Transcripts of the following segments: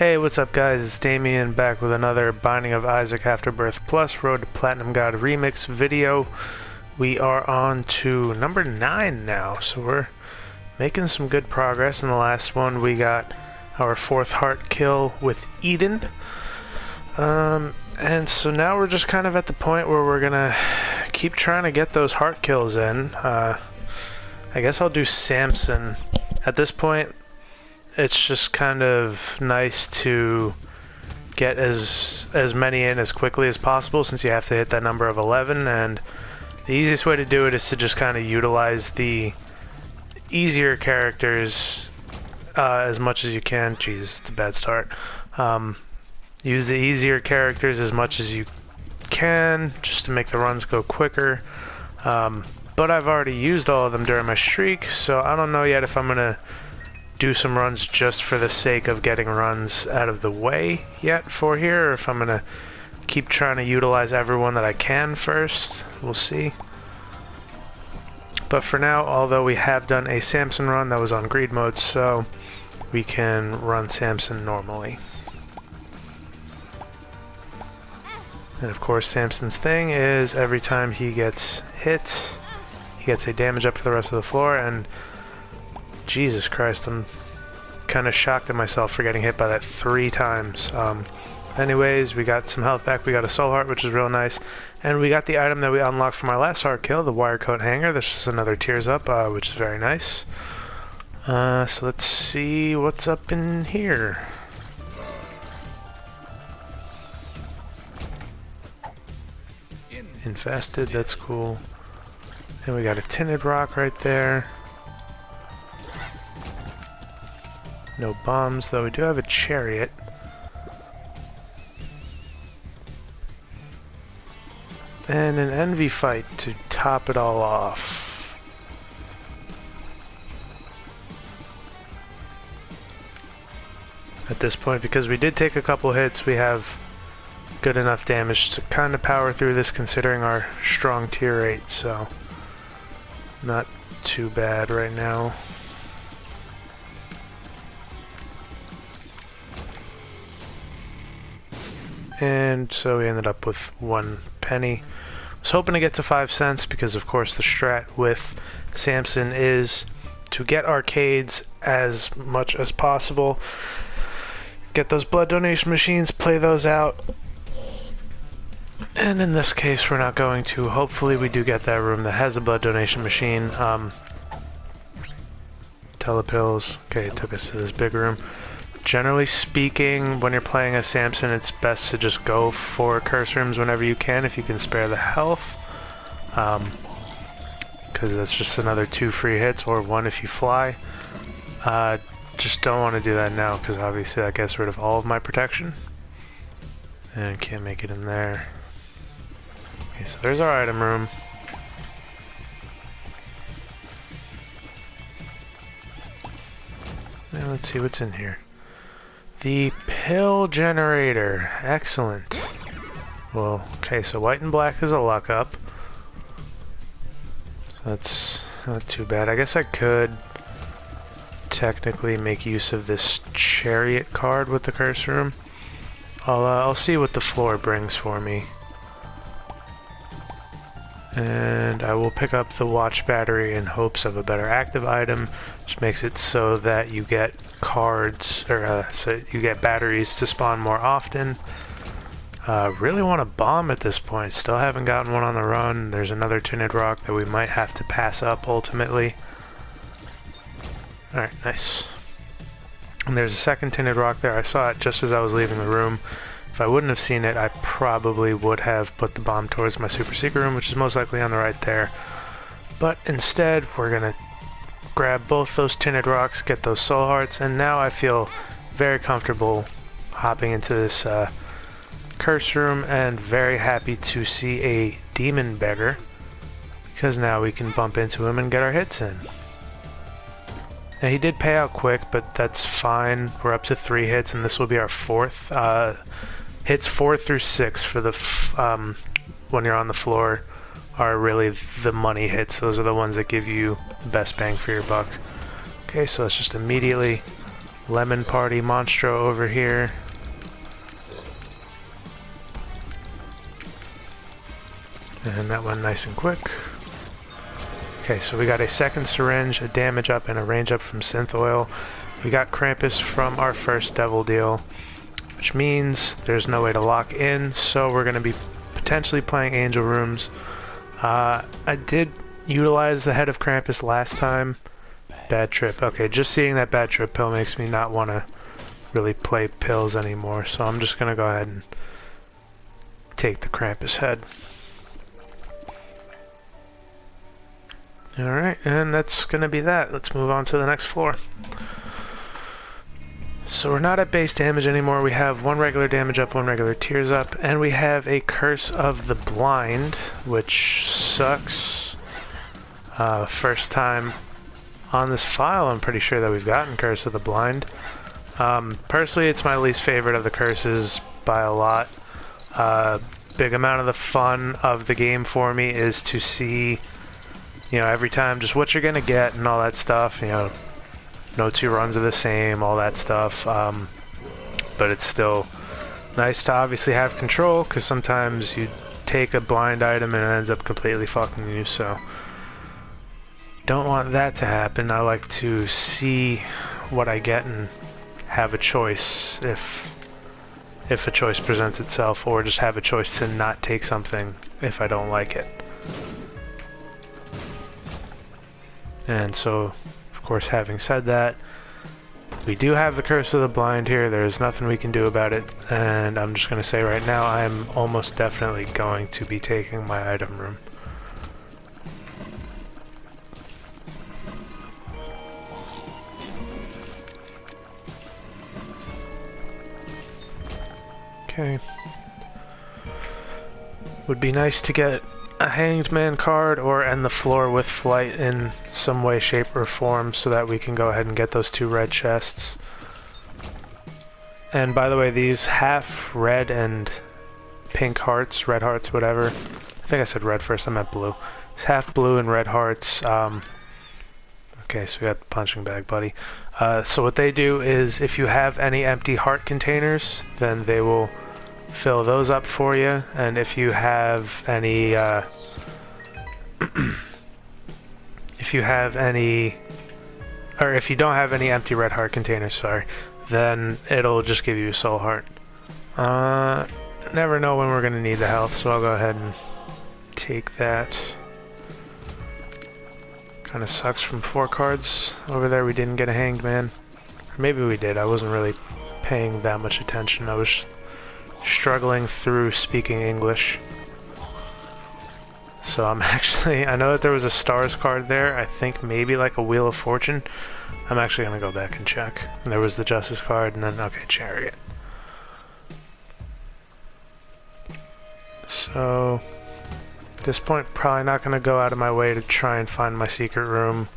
Hey, what's up guys, it's Damien back with another Binding of Isaac Afterbirth Plus Road to Platinum God remix video. We are on to number 9 now, so we're making some good progress. In the last one we got our 4th heart kill with Eden. And so now we're just kind of at the point where we're gonna keep trying to get those heart kills in. I guess I'll do Samson. At this point, it's just kind of nice to get as many in as quickly as possible, since you have to hit that number of 11, and the easiest way to do it is to just kind of utilize the easier characters as much as you can. Jeez, it's a bad start. Use the easier characters as much as you can just to make the runs go quicker. But I've already used all of them during my streak, so I don't know yet if I'm gonna do some runs just for the sake of getting runs out of the way yet for here, or if I'm gonna keep trying to utilize everyone that I can first. We'll see. But for now, although we have done a Samson run that was on greed mode, so we can run Samson normally. And of course, Samson's thing is every time he gets hit, he gets a damage up to the rest of the floor, and Jesus Christ, I'm kind of shocked at myself for getting hit by that 3 times. Anyways, we got some health back, we got a soul heart, which is real nice, and we got the item that we unlocked from our last heart kill, the wire coat hanger. This is another tears up, which is very nice. So let's see what's up in here. Infested, that's cool. And we got a tinted rock right there. No bombs, though we do have a chariot. And an envy fight to top it all off. At this point, because we did take a couple hits, we have good enough damage to kind of power through this considering our strong tier 8, so not too bad right now. And so we ended up with 1 penny. I was hoping to get to 5 cents because of course the strat with Samson is to get arcades as much as possible. Get those blood donation machines, play those out. And in this case we're not going to. Hopefully we do get that room that has a blood donation machine. Telepills. Okay, it took us to this big room. Generally speaking, when you're playing as Samson, it's best to just go for curse rooms whenever you can, if you can spare the health. Because that's just another 2 free hits, or 1 if you fly. Just don't want to do that now, because obviously that gets rid of all of my protection. And can't make it in there. Okay, so there's our item room. Now let's see what's in here. The pill generator. Excellent. Well, okay, so white and black is a luck up. That's not too bad. I guess I could technically make use of this chariot card with the curse room. I'll see what the floor brings for me. And I will pick up the watch battery in hopes of a better active item, which makes it so that you get cards, or so you get batteries to spawn more often. Really want a bomb at this point. Still haven't gotten one on the run. There's another tinted rock that we might have to pass up ultimately. Alright, nice. And there's a second tinted rock there. I saw it just as I was leaving the room. If I wouldn't have seen it, I probably would have put the bomb towards my super secret room, which is most likely on the right there. But instead, we're gonna grab both those tinted rocks, get those soul hearts, and now I feel very comfortable hopping into this curse room, and very happy to see a demon beggar, because now we can bump into him and get our hits in. Now he did pay out quick, but that's fine. We're up to 3 hits, and this will be our 4th. Hits 4 through 6 for the when you're on the floor are really the money hits. Those are the ones that give you the best bang for your buck. Okay, so let's just immediately Lemon Party Monstro over here. And that went nice and quick. Okay, so we got a second syringe, a damage up, and a range up from Synth Oil. We got Krampus from our first Devil deal, which means there's no way to lock in, so we're going to be potentially playing Angel Rooms. I did utilize the Head of Krampus last time. Bad trip. Okay, just seeing that bad trip pill makes me not want to really play pills anymore, so I'm just going to go ahead and take the Krampus head. Alright, and that's going to be that. Let's move on to the next floor. So we're not at base damage anymore. We have one regular damage up, one regular tears up, and we have a Curse of the Blind, which sucks. First time on this file, I'm pretty sure that we've gotten Curse of the Blind. Personally, it's my least favorite of the curses by a lot. Big amount of the fun of the game for me is to see, you know, every time just what you're gonna get and all that stuff. You know, no two runs are the same, all that stuff. But it's still nice to obviously have control, because sometimes you take a blind item and it ends up completely fucking you, so don't want that to happen. I like to see what I get and have a choice if a choice presents itself, or just have a choice to not take something if I don't like it. And so, of course, having said that, we do have the Curse of the Blind here. There's nothing we can do about it, and I'm just going to say right now I'm almost definitely going to be taking my item room. Okay. Would be nice to get a Hanged Man card or end the floor with Flight in some way, shape, or form so that we can go ahead and get those two red chests. And by the way, these half red and pink hearts, red hearts, whatever. I think I said red first, I meant blue. It's half blue and red hearts. Okay, so we got the punching bag, buddy. So what they do is if you have any empty heart containers, then they will fill those up for you, and if you have any if you don't have any empty red heart containers, sorry, then it'll just give you a soul heart. Never know when we're gonna need the health, so I'll go ahead and take that. Kinda sucks from 4 cards over there we didn't get a Hanged Man. Or maybe we did, I wasn't really paying that much attention. I was struggling through speaking English. So I'm actually, I know that there was a stars card there, I think maybe like a Wheel of Fortune. I'm actually gonna go back and check. And there was the Justice card, and then, okay, Chariot. So, at this point, probably not gonna go out of my way to try and find my secret room.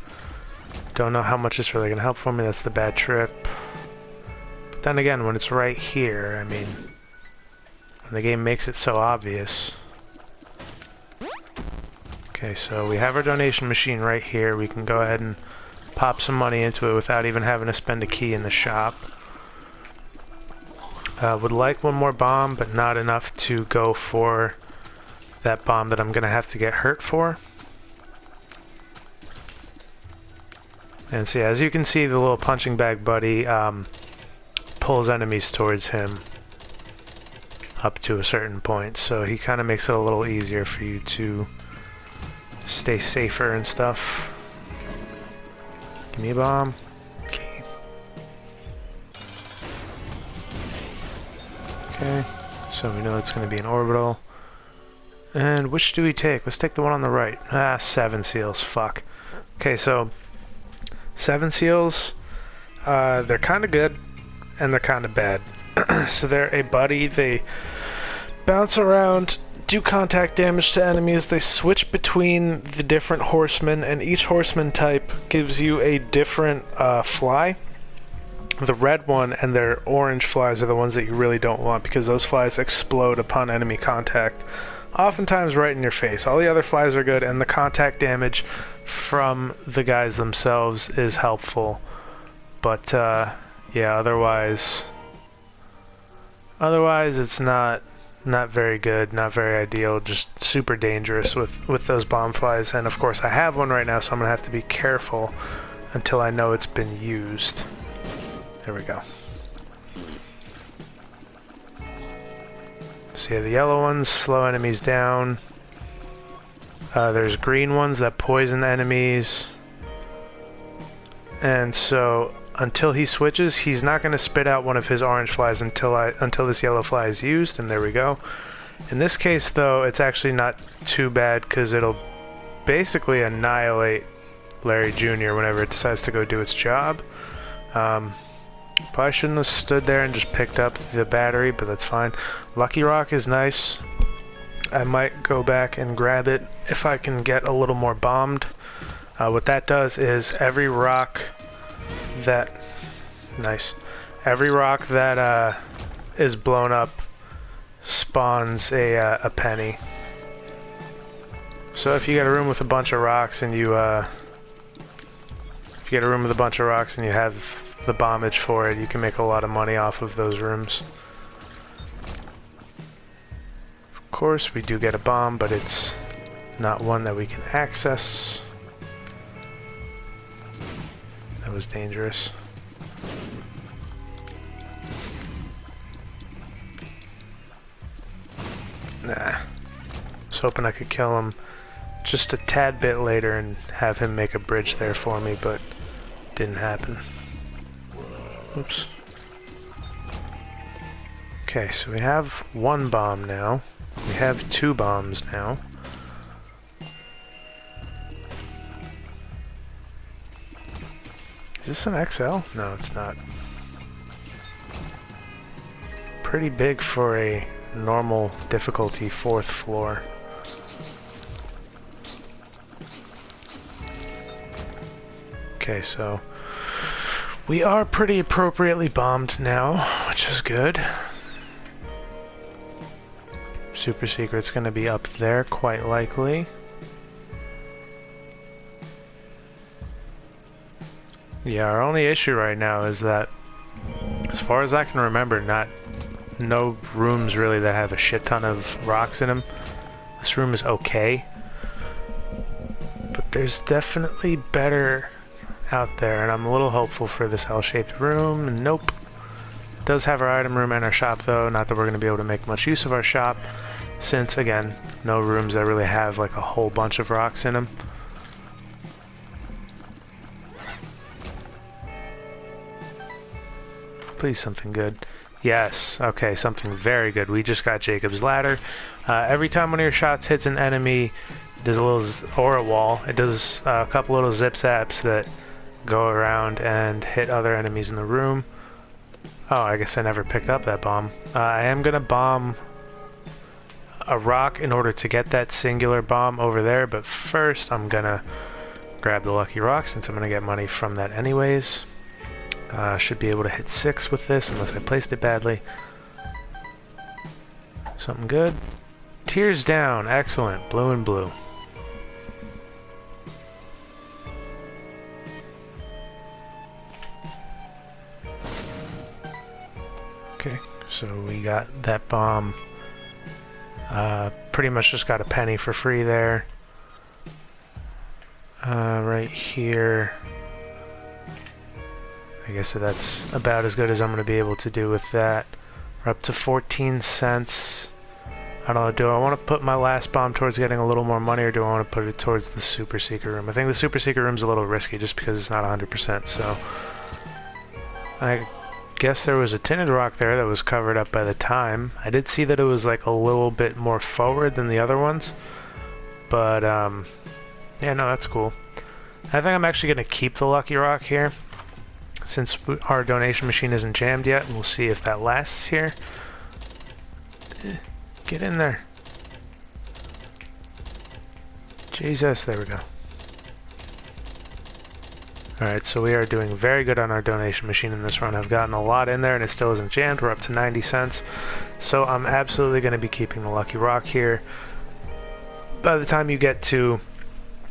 Don't know how much it's really gonna help for me, that's the bad trip. But then again, when it's right here, I mean, the game makes it so obvious. Okay, so we have our donation machine right here. We can go ahead and pop some money into it without even having to spend a key in the shop. Would like one more bomb, but not enough to go for that bomb that I'm gonna have to get hurt for. And so yeah, as you can see, the little punching bag buddy pulls enemies towards him up to a certain point, so he kind of makes it a little easier for you to stay safer and stuff. Give me a bomb. Okay. Okay, so we know it's going to be an orbital. And which do we take? Let's take the one on the right. Ah, 7 seals, fuck. Okay, so 7 seals, they're kind of good and they're kind of bad. So they're a buddy, they bounce around, do contact damage to enemies, they switch between the different horsemen, and each horseman type gives you a different fly. The red one and their orange flies are the ones that you really don't want, because those flies explode upon enemy contact, oftentimes right in your face. All the other flies are good, and the contact damage from the guys themselves is helpful. But Yeah, otherwise it's not very good, not very ideal, just super dangerous with those bomb flies. And of course I have one right now, so I'm gonna have to be careful until I know it's been used. There we go. So yeah, the yellow ones slow enemies down. There's green ones that poison enemies. And so until he switches, he's not going to spit out one of his orange flies until this yellow fly is used, and there we go. In this case, though, it's actually not too bad because it'll basically annihilate Larry Jr. whenever it decides to go do its job. Probably shouldn't have stood there and just picked up the battery, but that's fine. Lucky Rock is nice. I might go back and grab it if I can get a little more bombed. What that does is every rock that is blown up spawns a penny. So if you get a room with a bunch of rocks and you have the bombage for it, you can make a lot of money off of those rooms. Of course, we do get a bomb, but it's not one that we can access. That was dangerous. Nah. I was hoping I could kill him just a tad bit later and have him make a bridge there for me, but didn't happen. Oops. Okay, so we have one bomb now. We have two bombs now. Is this an XL? No, it's not. Pretty big for a normal difficulty 4th floor. Okay, so we are pretty appropriately bombed now, which is good. Super secret's gonna be up there, quite likely. Yeah, our only issue right now is that, as far as I can remember, no rooms really that have a shit ton of rocks in them. This room is okay, but there's definitely better out there, and I'm a little hopeful for this L-shaped room. Nope. It does have our item room and our shop, though. Not that we're going to be able to make much use of our shop, since, again, no rooms that really have like a whole bunch of rocks in them. Please, something good. Yes, okay, something very good. We just got Jacob's Ladder. Every time one of your shots hits an enemy, there's a little aura wall. It does a couple little zip-zaps that go around and hit other enemies in the room. Oh, I guess I never picked up that bomb. I am gonna bomb a rock in order to get that singular bomb over there, but first I'm gonna grab the Lucky Rock since I'm gonna get money from that anyways. Should be able to hit 6 with this unless I placed it badly. Something good. Tears down. Excellent. Blue and blue. Okay, so we got that bomb. Pretty much just got a penny for free there. Right here. I guess that's about as good as I'm going to be able to do with that. We're up to 14 cents. I don't know, do I want to put my last bomb towards getting a little more money, or do I want to put it towards the super secret room? I think the super secret room's a little risky just because it's not 100%, so I guess there was a tinted rock there that was covered up by the time. I did see that it was like a little bit more forward than the other ones, but yeah, no, that's cool. I think I'm actually going to keep the Lucky Rock here, since our donation machine isn't jammed yet, and we'll see if that lasts here. Get in there. Jesus, there we go. Alright, so we are doing very good on our donation machine in this run. I've gotten a lot in there and it still isn't jammed. We're up to 90 cents. So I'm absolutely going to be keeping the Lucky Rock here. By the time you get to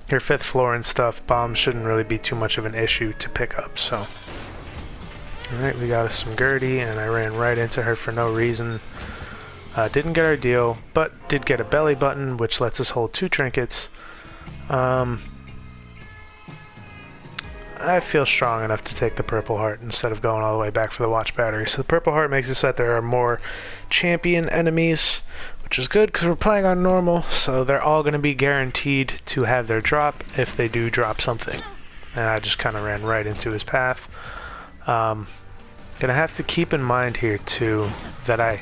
your 5th floor and stuff, bombs shouldn't really be too much of an issue to pick up, so Alright, we got us some Gertie, and I ran right into her for no reason. Didn't get our deal, but did get a belly button, which lets us hold 2 trinkets. I feel strong enough to take the purple heart instead of going all the way back for the watch battery. So the purple heart makes it so that there are more champion enemies, which is good because we're playing on normal, so they're all going to be guaranteed to have their drop if they do drop something. And I just kind of ran right into his path. Gonna have to keep in mind here too that I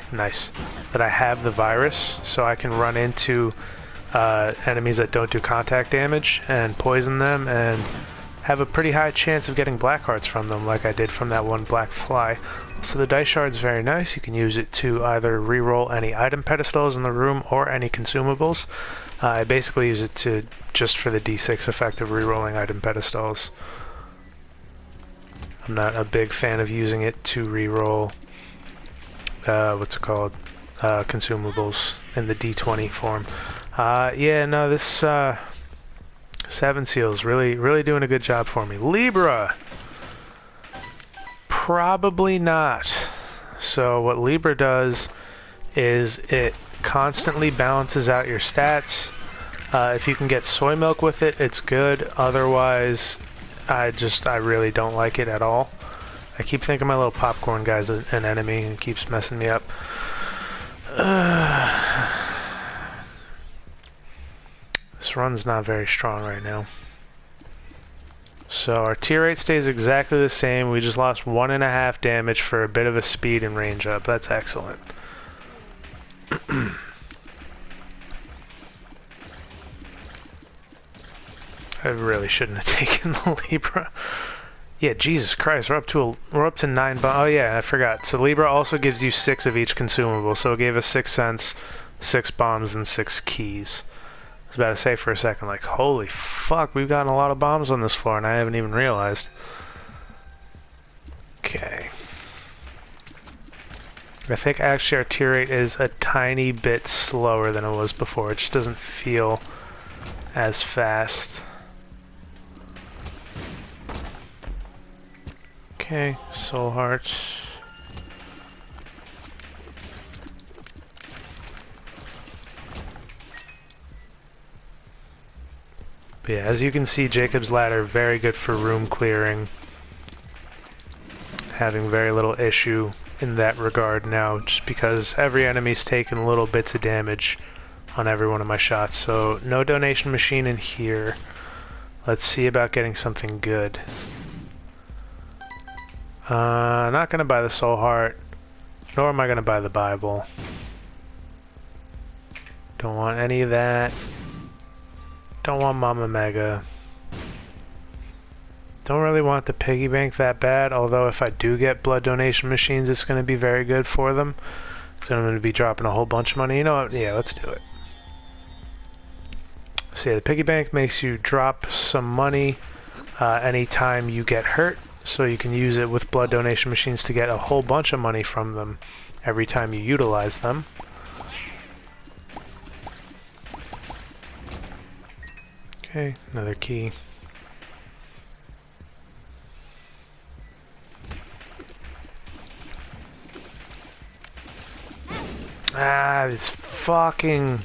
have the virus, so I can run into enemies that don't do contact damage and poison them and have a pretty high chance of getting black hearts from them, like I did from that one black fly. So the dice shard's very nice. You can use it to either re-roll any item pedestals in the room or any consumables. I basically use it to just for the d6 effect of re-rolling item pedestals. I'm not a big fan of using it to re-roll consumables in the d20 form. Yeah, no, this 7 seals really doing a good job for me. Libra, probably not. So what Libra does is it constantly balances out your stats. If you can get soy milk with it, it's good. Otherwise, I really don't like it at all. I keep thinking my little popcorn guy's an enemy and keeps messing me up. This run's not very strong right now. So our tier rate stays exactly the same. We just lost 1.5 damage for a bit of a speed and range up. That's excellent. I really shouldn't have taken the Libra. Yeah, Jesus Christ, we're up to 9 bombs. Oh yeah, I forgot. So Libra also gives you 6 of each consumable. So it gave us 6 cents, 6 bombs, and 6 keys. I was about to say for a second, like, holy fuck, we've gotten a lot of bombs on this floor and I haven't even realized. Okay. I think actually our tier rate is a tiny bit slower than it was before. It just doesn't feel as fast. Okay, soul heart. But yeah, as you can see, Jacob's Ladder, very good for room clearing. Having very little issue in that regard now, just because every enemy's taken little bits of damage on every one of my shots. So no donation machine in here. Let's see about getting something good. Not gonna buy the soul heart, nor am I gonna buy the Bible. Don't want any of that. Don't want Mama Mega. Don't really want the piggy bank that bad, although if I do get blood donation machines, it's going to be very good for them. So I'm going to be dropping a whole bunch of money. You know what? Yeah, let's do it. So yeah, the piggy bank makes you drop some money anytime you get hurt. So you can use it with blood donation machines to get a whole bunch of money from them every time you utilize them. Okay, another key. Ah, these fucking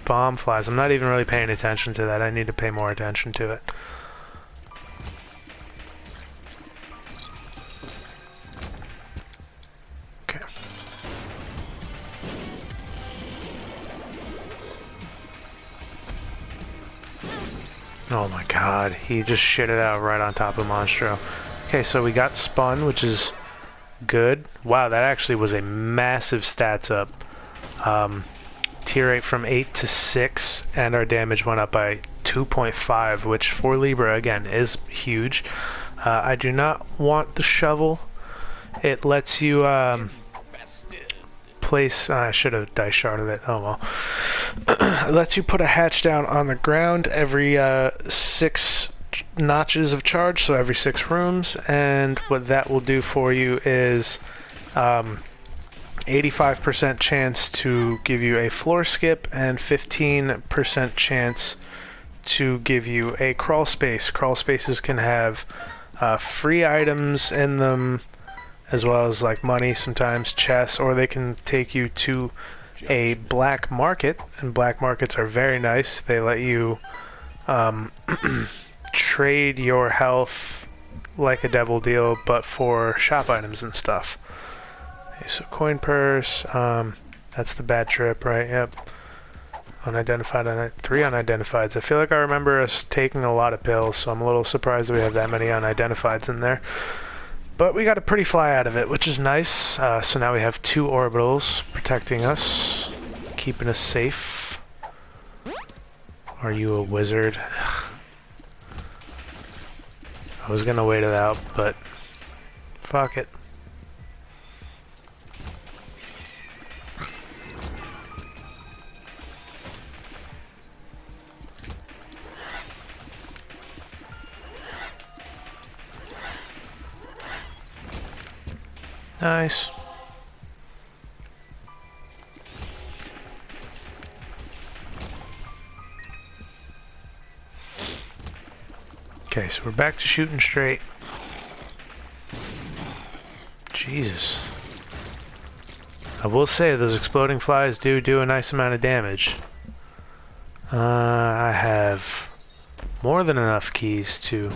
bomb flies. I'm not even really paying attention to that. I need to pay more attention to it. Okay. Oh my god, he just shit it out right on top of Monstro. Okay, so we got spun, which is good. Wow, that actually was a massive stats up. Tier 8 from 8 to 6, and our damage went up by 2.5, which for Libra, again, is huge. I do not want the shovel. It lets you place... I should have dice sharded it. Oh well. It lets you put a hatch down on the ground every 6 notches of charge, so every 6 rooms, and what that will do for you is 85% chance to give you a floor skip and 15% chance to give you a crawl space. Crawl spaces can have free items in them as well as like money, sometimes chests, or they can take you to a black market, and black markets are very nice. They let you trade your health like a devil deal, but for shop items and stuff. Okay, so coin purse, that's the bad trip, right? Yep. Unidentified, 3 unidentifieds. I feel like I remember us taking a lot of pills, so I'm a little surprised that we have that many unidentifieds in there. But we got a pretty fly out of it, which is nice. So now we have 2 orbitals protecting us, keeping us safe. Are you a wizard? I was gonna wait it out, but fuck it. Nice. Okay, so we're back to shooting straight. Jesus. I will say those exploding flies do a nice amount of damage. I have more than enough keys to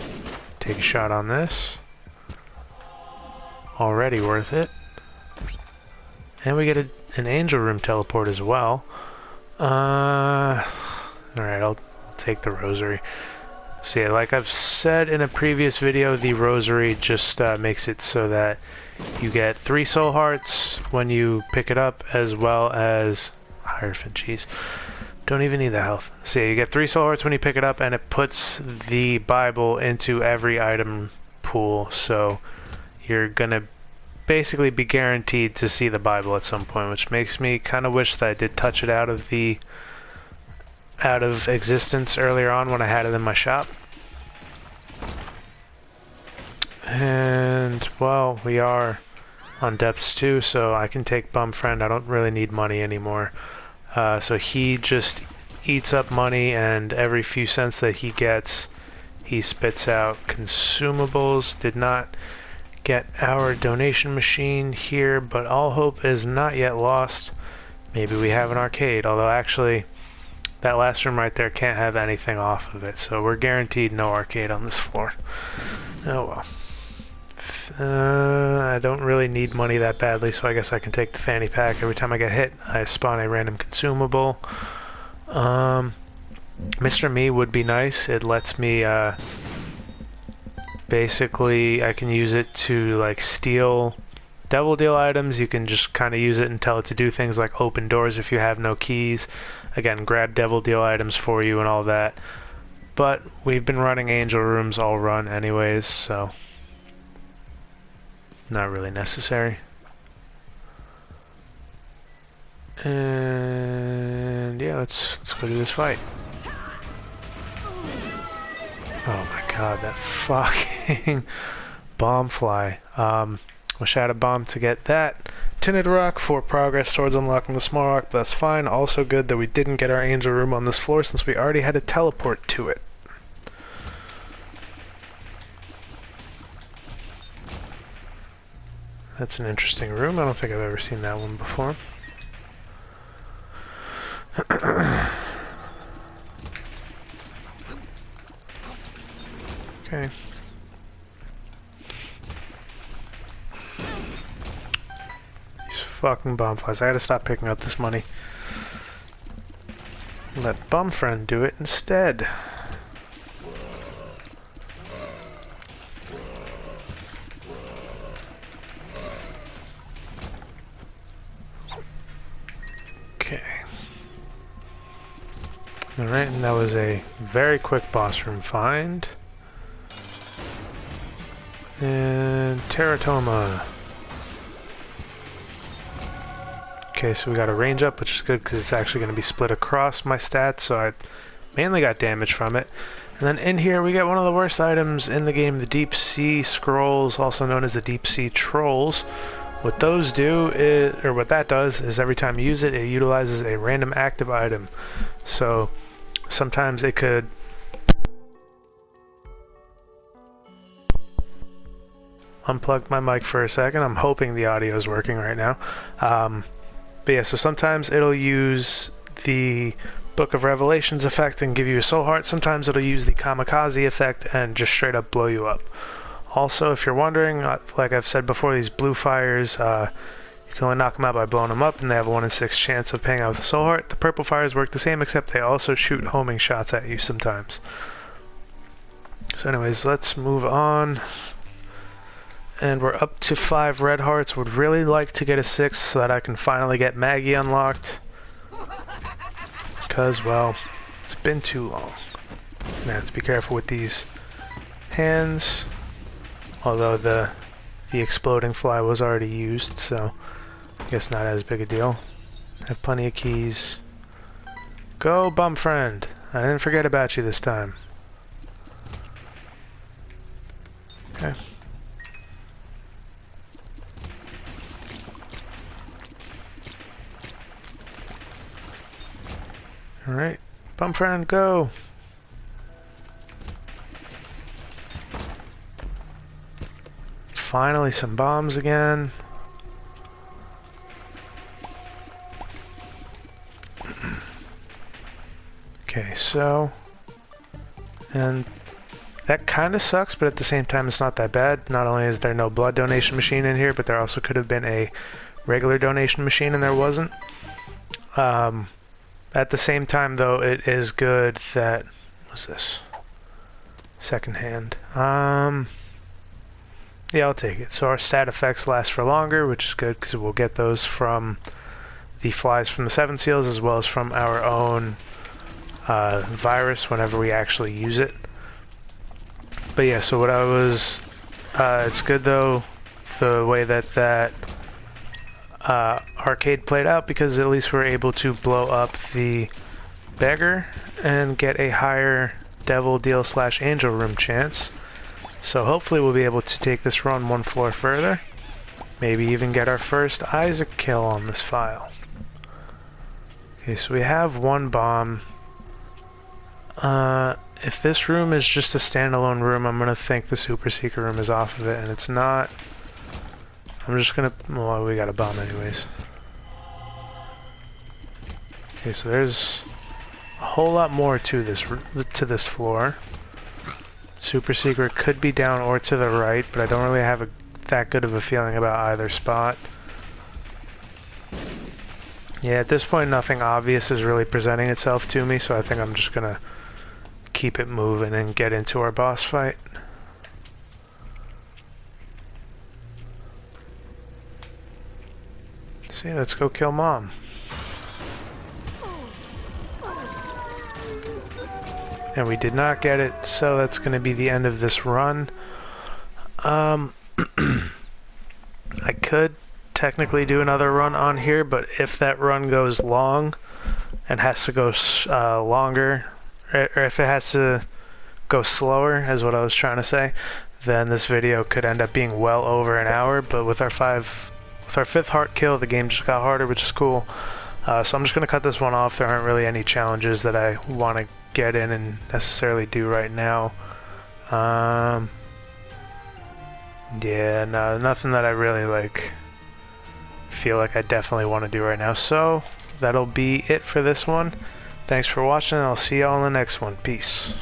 take a shot on this. Already worth it. And we get an angel room teleport as well. Alright, I'll take the rosary. So yeah, like I've said in a previous video, the rosary just makes it so that you get 3 soul hearts when you pick it up, as well as Hierophant, jeez. Don't even need the health. So yeah, you get 3 soul hearts when you pick it up, and it puts the Bible into every item pool, so you're gonna basically be guaranteed to see the Bible at some point, which makes me kind of wish that I did touch it out of existence earlier on when I had it in my shop. And well, we are on depths 2, so I can take Bum Friend. I don't really need money anymore. So he just eats up money, and every few cents that he gets, he spits out consumables. Did not get our donation machine here, but all hope is not yet lost. Maybe we have an arcade, although actually that last room right there can't have anything off of it, so we're guaranteed no arcade on this floor. Oh well. I don't really need money that badly, so I guess I can take the fanny pack. Every time I get hit, I spawn a random consumable. Mr. Me would be nice. It lets me basically, I can use it to like steal devil deal items. You can just kind of use it and tell it to do things like open doors if you have no keys. Again, grab devil deal items for you and all that. But we've been running angel rooms all run anyways, so not really necessary. And yeah, let's go do this fight. Oh my god, that fucking bomb fly. Wish I had a bomb to get that. Tinted rock for progress towards unlocking the small rock, but that's fine. Also good that we didn't get our angel room on this floor since we already had a teleport to it. That's an interesting room. I don't think I've ever seen that one before. Okay. These fucking bomb flies. I gotta stop picking up this money. Let Bum Friend do it instead. Okay. Alright, and that was a very quick boss room find. And Teratoma. Okay, so we got a range up, which is good because it's actually going to be split across my stats, so I mainly got damage from it. And then in here we get one of the worst items in the game, the Deep Sea Scrolls, also known as the Deep Sea Trolls. What those do is, or what that does, is every time you use it, it utilizes a random active item. So sometimes it could unplugged my mic for a second. I'm hoping the audio is working right now. But yeah, so sometimes it'll use the Book of Revelations effect and give you a soul heart. Sometimes it'll use the kamikaze effect and just straight up blow you up. Also, if you're wondering, like I've said before, these blue fires, you can only knock them out by blowing them up, and they have a 1 in 6 chance of paying out with a soul heart. The purple fires work the same, except they also shoot homing shots at you sometimes. So anyways, let's move on. And we're up to 5 red hearts. Would really like to get a 6 so that I can finally get Maggie unlocked. Because, well, it's been too long. I'm gonna have to be careful with these hands. Although the exploding fly was already used, so I guess not as big a deal. Have plenty of keys. Go, bum friend! I didn't forget about you this time. Okay. Alright, bum friend, go! Finally some bombs again. Okay, so... And that kind of sucks, but at the same time it's not that bad. Not only is there no blood donation machine in here, but there also could have been a regular donation machine and there wasn't. At the same time, though, it is good that... What's this? Second hand. Yeah, I'll take it. So our stat effects last for longer, which is good because we'll get those from the flies from the 7 seals as well as from our own virus whenever we actually use it. But yeah, so what I was... it's good though, the way that arcade played out, because at least we're able to blow up the beggar and get a higher devil deal / angel room chance. So hopefully we'll be able to take this run 1 floor further. Maybe even get our first Isaac kill on this file. Okay, so we have 1 bomb. If this room is just a standalone room, I'm gonna think the super secret room is off of it, and it's not. I'm just gonna... Well, we got a bomb anyways. Okay, so there's a whole lot more to this floor. Super secret could be down or to the right, but I don't really have that good of a feeling about either spot. Yeah, at this point nothing obvious is really presenting itself to me, so I think I'm just gonna keep it moving and get into our boss fight. See, let's go kill Mom. And we did not get it, so that's going to be the end of this run. I could technically do another run on here, but if that run goes long and has to go longer, or if it has to go slower, is what I was trying to say, then this video could end up being well over an hour. But with our 5th heart kill, the game just got harder, which is cool. So I'm just going to cut this one off. There aren't really any challenges that I want to get in and necessarily do right now. Yeah, no, nothing that I really feel like I definitely want to do right now. So that'll be it for this one. Thanks for watching, and I'll see y'all in the next one. Peace.